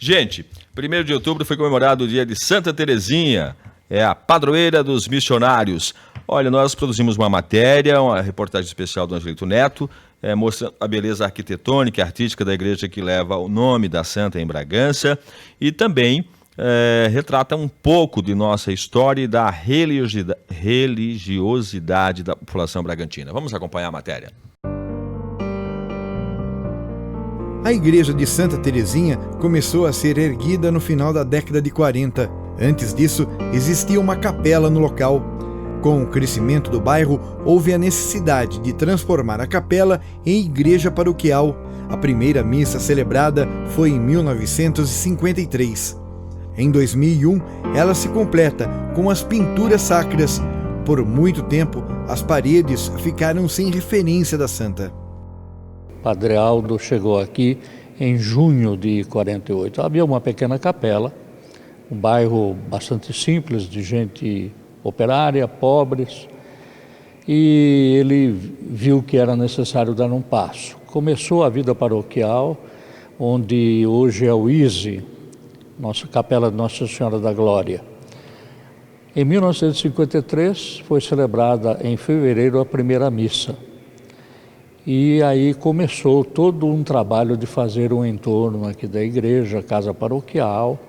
Gente, 1º de outubro foi comemorado o dia de Santa Terezinha, é a padroeira dos missionários. Olha, nós produzimos uma matéria, uma reportagem especial do Angelito Neto, mostrando a beleza arquitetônica e artística da igreja que leva o nome da Santa em Bragança e também retrata um pouco de nossa história e da religiosidade da população bragantina. Vamos acompanhar a matéria. A igreja de Santa Terezinha começou a ser erguida no final da década de 40. Antes disso, existia uma capela no local. Com o crescimento do bairro, houve a necessidade de transformar a capela em igreja paroquial. A primeira missa celebrada foi em 1953. Em 2001, ela se completa com as pinturas sacras. Por muito tempo, as paredes ficaram sem referência da santa. Padre Aldo chegou aqui em junho de 48. Havia uma pequena capela, um bairro bastante simples, de gente operária, pobres, e ele viu que era necessário dar um passo. Começou a vida paroquial, onde hoje é o ISE, nossa capela de Nossa Senhora da Glória. Em 1953 foi celebrada em fevereiro a primeira missa. E aí começou todo um trabalho de fazer um entorno aqui da igreja, casa paroquial,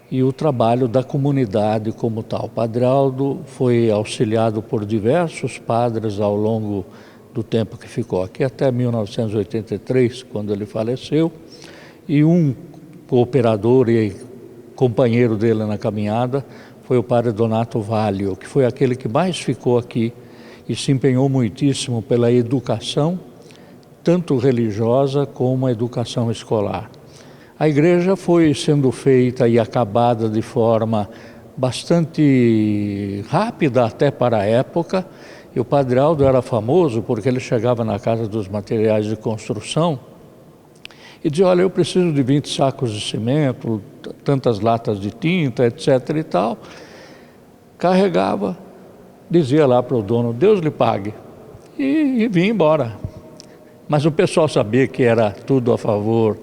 e o trabalho da comunidade como tal. O Padre Aldo foi auxiliado por diversos padres ao longo do tempo que ficou aqui, até 1983, quando ele faleceu, e um cooperador e companheiro dele na caminhada foi o Padre Donato Valio, que foi aquele que mais ficou aqui e se empenhou muitíssimo pela educação, tanto religiosa como a educação escolar. A igreja foi sendo feita e acabada de forma bastante rápida até para a época, e o Padre Aldo era famoso porque ele chegava na casa dos materiais de construção e dizia: olha, eu preciso de 20 sacos de cimento, tantas latas de tinta, etc. e tal. Carregava, dizia lá para o dono: Deus lhe pague, e vinha embora. Mas o pessoal sabia que era tudo a favor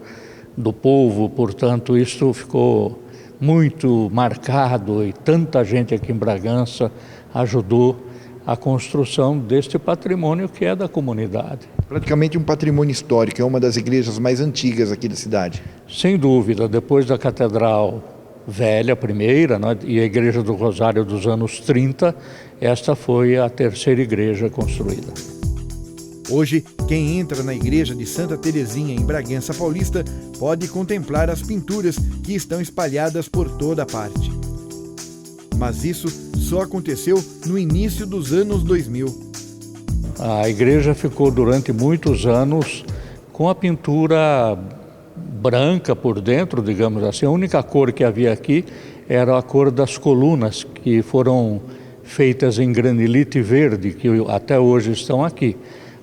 do povo, portanto isso ficou muito marcado e tanta gente aqui em Bragança ajudou a construção deste patrimônio que é da comunidade. Praticamente um patrimônio histórico, é uma das igrejas mais antigas aqui da cidade. Sem dúvida, depois da Catedral Velha, a primeira, né, e a Igreja do Rosário dos anos 30, esta foi a terceira igreja construída. Hoje, quem entra na igreja de Santa Terezinha, em Bragança Paulista, pode contemplar as pinturas que estão espalhadas por toda parte. Mas isso só aconteceu no início dos anos 2000. A igreja ficou durante muitos anos com a pintura branca por dentro, digamos assim. A única cor que havia aqui era a cor das colunas, que foram feitas em granilite verde, que até hoje estão aqui.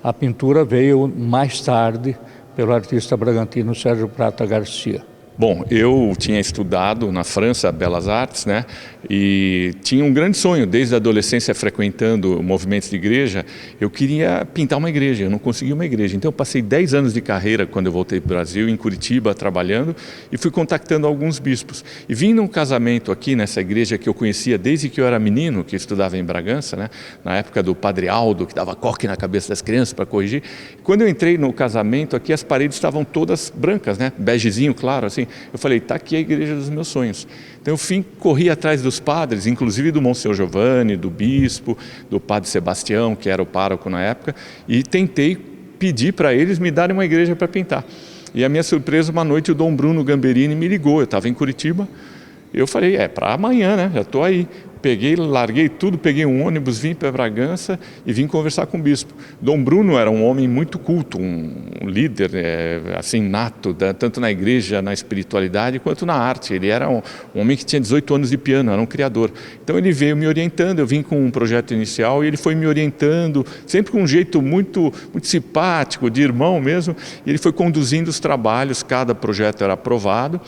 A pintura veio mais tarde pelo artista bragantino Sérgio Prata Garcia. Bom, eu tinha estudado na França Belas Artes, né? E tinha um grande sonho, desde a adolescência frequentando movimentos de igreja, eu queria pintar uma igreja, eu não conseguia uma igreja. Então eu passei 10 anos de carreira quando eu voltei para o Brasil, em Curitiba, trabalhando, e fui contactando alguns bispos. E vim num casamento aqui nessa igreja que eu conhecia desde que eu era menino, que estudava em Bragança, né? Na época do Padre Aldo, que dava coque na cabeça das crianças para corrigir. Quando eu entrei no casamento aqui, as paredes estavam todas brancas, né? Begezinho claro, assim. Eu falei, está aqui a igreja dos meus sonhos. Então eu corri atrás dos padres, inclusive do Monsenhor Giovanni, do bispo, do Padre Sebastião, que era o pároco na época, e tentei pedir para eles me darem uma igreja para pintar. E a minha surpresa, uma noite o Dom Bruno Gamberini me ligou, eu estava em Curitiba, eu falei, para amanhã, né? Já estou aí. Larguei tudo, peguei um ônibus, vim para Bragança e vim conversar com o bispo. Dom Bruno era um homem muito culto, um líder assim nato, tanto na igreja, na espiritualidade, quanto na arte. Ele era um homem que tinha 18 anos de piano, era um criador. Então ele veio me orientando, eu vim com um projeto inicial e ele foi me orientando, sempre com um jeito muito simpático, de irmão mesmo, e ele foi conduzindo os trabalhos, cada projeto era aprovado.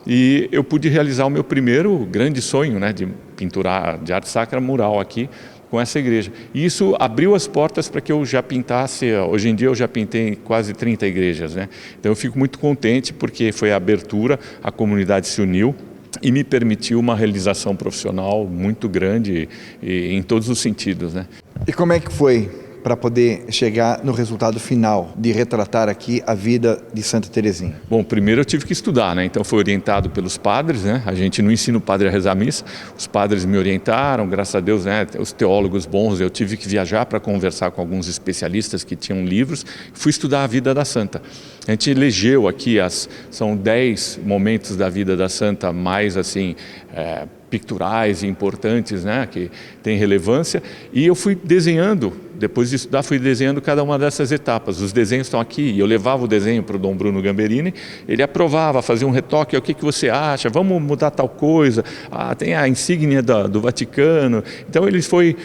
E eu pude realizar o meu primeiro grande sonho, né, de pinturar de arte sacra mural aqui com essa igreja. E isso abriu as portas para que eu já pintasse, hoje em dia eu já pintei quase 30 igrejas, né? Então eu fico muito contente porque foi a abertura, a comunidade se uniu e me permitiu uma realização profissional muito grande e em todos os sentidos, né? E como é que foi para poder chegar no resultado final de retratar aqui a vida de Santa Teresinha? Bom, primeiro eu tive que estudar, né? Então foi orientado pelos padres, né? A gente não ensina o padre a rezar a missa, os padres me orientaram, graças a Deus, né? Os teólogos bons, eu tive que viajar para conversar com alguns especialistas que tinham livros, fui estudar a vida da santa. A gente elegeu aqui, são 10 momentos da vida da santa mais assim, picturais e importantes, né, que tem relevância, e eu fui desenhando, depois de estudar, fui desenhando cada uma dessas etapas. Os desenhos estão aqui, e eu levava o desenho para o Dom Bruno Gamberini, ele aprovava, fazia um retoque, o que você acha, vamos mudar tal coisa, tem a insígnia do Vaticano, então ele foi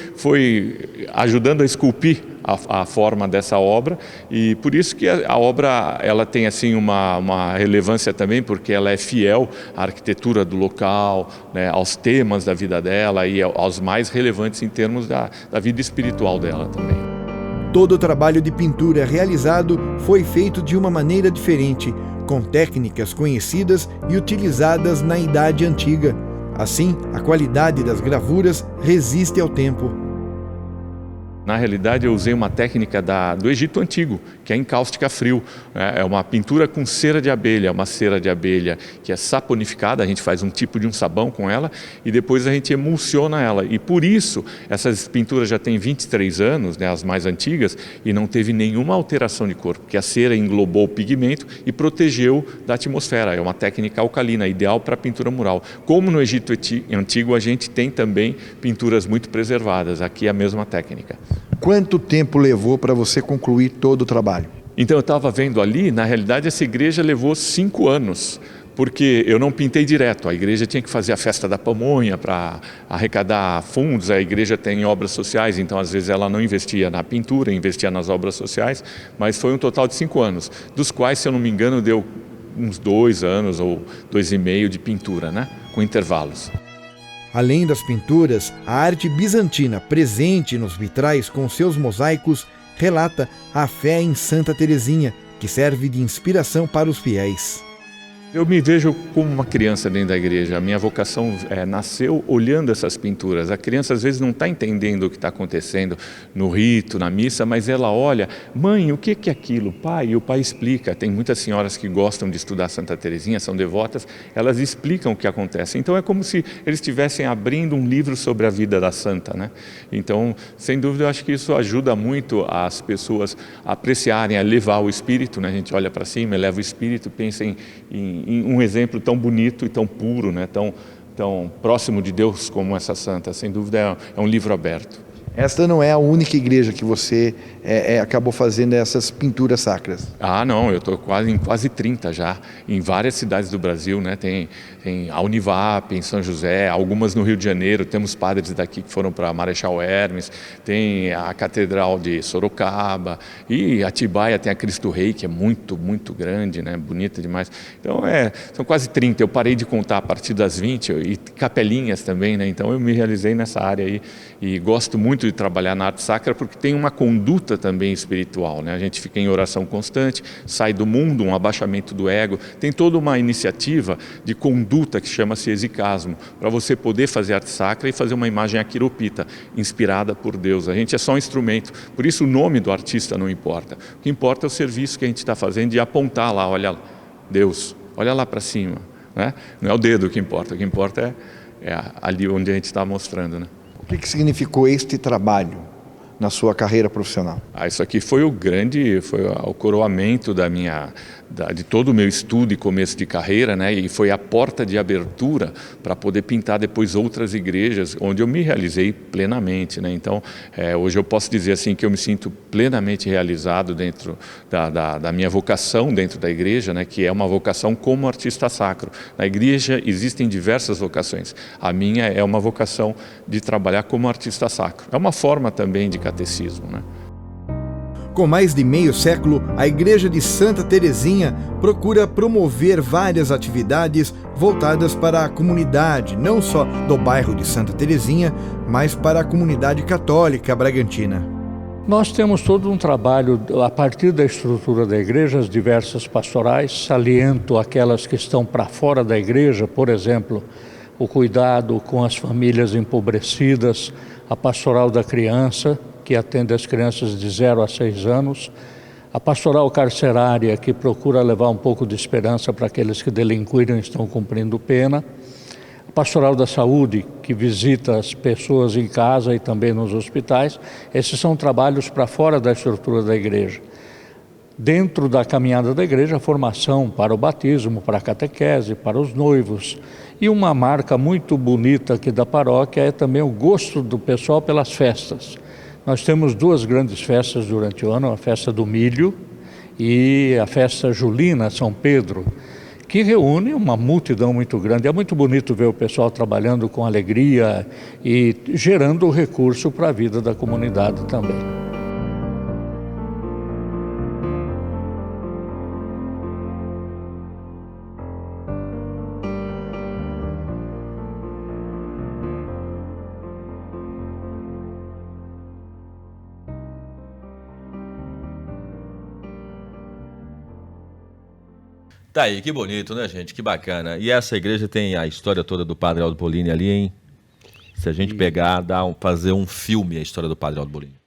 ajudando a esculpir a forma dessa obra, e por isso que a obra ela tem assim uma relevância também, porque ela é fiel à arquitetura do local, né, aos temas da vida dela e aos mais relevantes em termos da vida espiritual dela também. Todo o trabalho de pintura realizado foi feito de uma maneira diferente, com técnicas conhecidas e utilizadas na Idade Antiga. Assim, a qualidade das gravuras resiste ao tempo. Na realidade, eu usei uma técnica do Egito Antigo, que é encáustica frio. É uma pintura com cera de abelha, uma cera de abelha que é saponificada, a gente faz um tipo de um sabão com ela e depois a gente emulsiona ela. E por isso, essas pinturas já têm 23 anos, né, as mais antigas, e não teve nenhuma alteração de cor, porque a cera englobou o pigmento e protegeu da atmosfera. É uma técnica alcalina, ideal para pintura mural. Como no Egito Antigo, a gente tem também pinturas muito preservadas. Aqui é a mesma técnica. Quanto tempo levou para você concluir todo o trabalho? Então eu estava vendo ali, na realidade essa igreja levou 5 anos, porque eu não pintei direto, a igreja tinha que fazer a festa da pamonha para arrecadar fundos, a igreja tem obras sociais, então às vezes ela não investia na pintura, investia nas obras sociais, mas foi um total de 5 anos, dos quais, se eu não me engano, deu uns 2 anos ou 2,5 de pintura, né? Com intervalos. Além das pinturas, a arte bizantina presente nos vitrais com seus mosaicos relata a fé em Santa Teresinha, que serve de inspiração para os fiéis. Eu me vejo como uma criança dentro da igreja. A minha vocação nasceu olhando essas pinturas. A criança às vezes não está entendendo o que está acontecendo no rito, na missa, mas ela olha, mãe, o que é aquilo? Pai, e o pai explica. Tem muitas senhoras que gostam de estudar Santa Teresinha, são devotas, elas explicam o que acontece. Então é como se eles estivessem abrindo um livro sobre a vida da santa, né? Então, sem dúvida, eu acho que isso ajuda muito as pessoas a apreciarem, a levar o espírito, né? A gente olha para cima, eleva o espírito, pensa em um exemplo tão bonito e tão puro, né? tão próximo de Deus como essa santa. Sem dúvida é um livro aberto. Esta não é a única igreja que você acabou fazendo essas pinturas sacras. Não, eu estou em quase 30 já, em várias cidades do Brasil, né? Tem a Univap, em São José, algumas no Rio de Janeiro, temos padres daqui que foram para Marechal Hermes, tem a Catedral de Sorocaba, e Atibaia tem a Cristo Rei, que é muito, muito grande, né? Bonita demais. Então, são quase 30, eu parei de contar a partir das 20, e capelinhas também, né? Então eu me realizei nessa área aí, e gosto muito de trabalhar na arte sacra porque tem uma conduta também espiritual, né? A gente fica em oração constante, sai do mundo, um abaixamento do ego, tem toda uma iniciativa de conduta que chama-se exicasmo, para você poder fazer arte sacra e fazer uma imagem aquiropita, inspirada por Deus. A gente é só um instrumento, por isso o nome do artista não importa. O que importa é o serviço que a gente está fazendo e apontar lá, olha Deus, olha lá para cima, né? Não é o dedo que importa, o que importa é ali onde a gente está mostrando, né? O que significou este trabalho na sua carreira profissional? Isso aqui foi o coroamento de todo o meu estudo e começo de carreira, né? E foi a porta de abertura para poder pintar depois outras igrejas, onde eu me realizei plenamente, né? Então, hoje eu posso dizer assim que eu me sinto plenamente realizado dentro da minha vocação dentro da igreja, né? Que é uma vocação como artista sacro. Na igreja existem diversas vocações. A minha é uma vocação de trabalhar como artista sacro. É uma forma também de catecismo, né? Com mais de meio século, a Igreja de Santa Teresinha procura promover várias atividades voltadas para a comunidade, não só do bairro de Santa Teresinha, mas para a comunidade católica bragantina. Nós temos todo um trabalho, a partir da estrutura da igreja, as diversas pastorais, saliento aquelas que estão para fora da igreja, por exemplo, o cuidado com as famílias empobrecidas, a pastoral da criança, que atende as crianças de 0 a 6 anos, a pastoral carcerária, que procura levar um pouco de esperança para aqueles que delinquiram e estão cumprindo pena, a pastoral da saúde, que visita as pessoas em casa e também nos hospitais. Esses são trabalhos para fora da estrutura da igreja. Dentro da caminhada da igreja, a formação para o batismo, para a catequese, para os noivos. E uma marca muito bonita aqui da paróquia é também o gosto do pessoal pelas festas. Nós temos 2 grandes festas durante o ano, a festa do milho e a festa julina, São Pedro, que reúne uma multidão muito grande. É muito bonito ver o pessoal trabalhando com alegria e gerando recurso para a vida da comunidade também. Tá aí, que bonito, né, gente? Que bacana. E essa igreja tem a história toda do Padre Aldo Bolini ali, hein? Se a gente pegar, fazer um filme, a história do Padre Aldo Bolini.